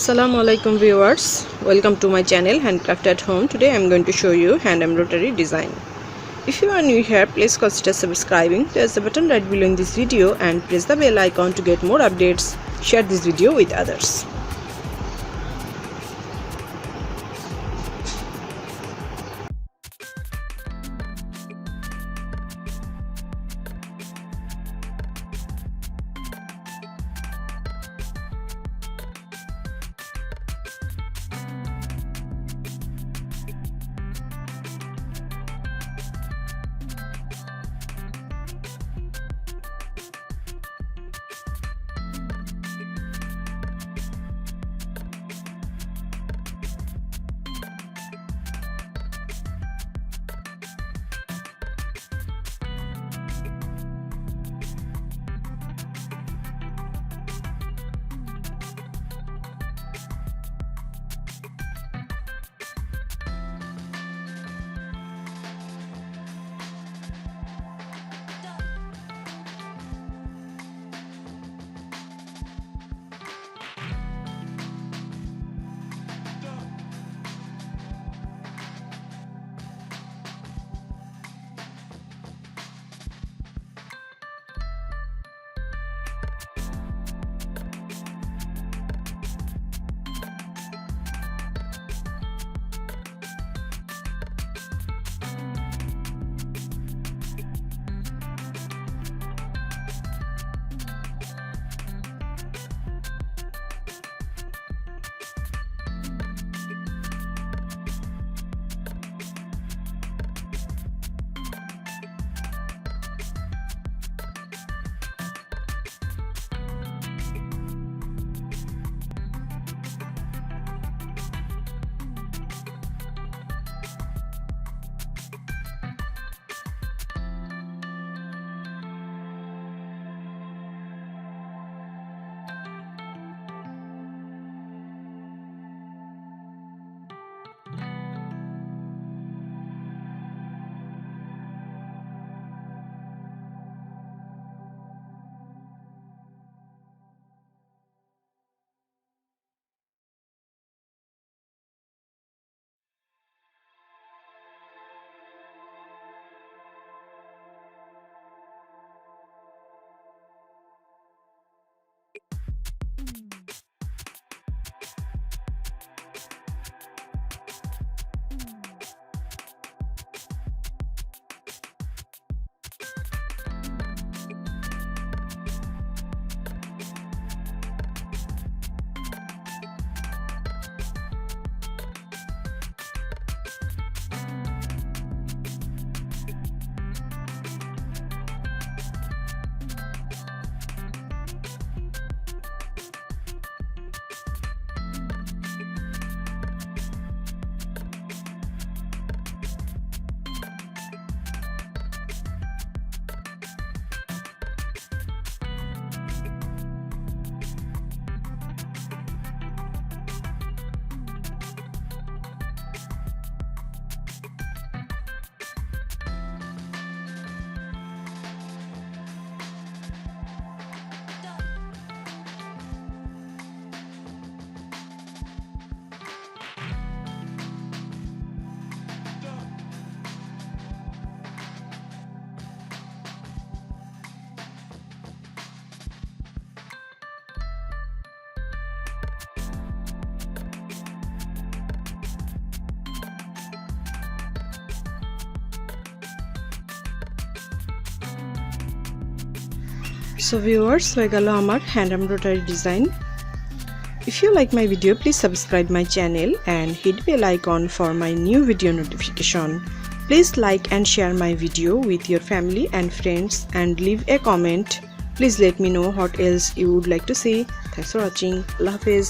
Assalamu alaikum viewers, welcome to my channel Handcraft at Home. Today I am going to show you hand embroidery design. If you are new here, please consider subscribing. There is a button right below in this video and press the bell icon to get more updates. Share this video with others. So viewers, হয়ে গেল আমার hand embroidery design. If you like my video, please subscribe my channel and hit bell icon for my new video notification. Please like and share my video with your family and friends and leave a comment. Please let me know what else you would like to see. Thanks for watching. Allah Hafiz.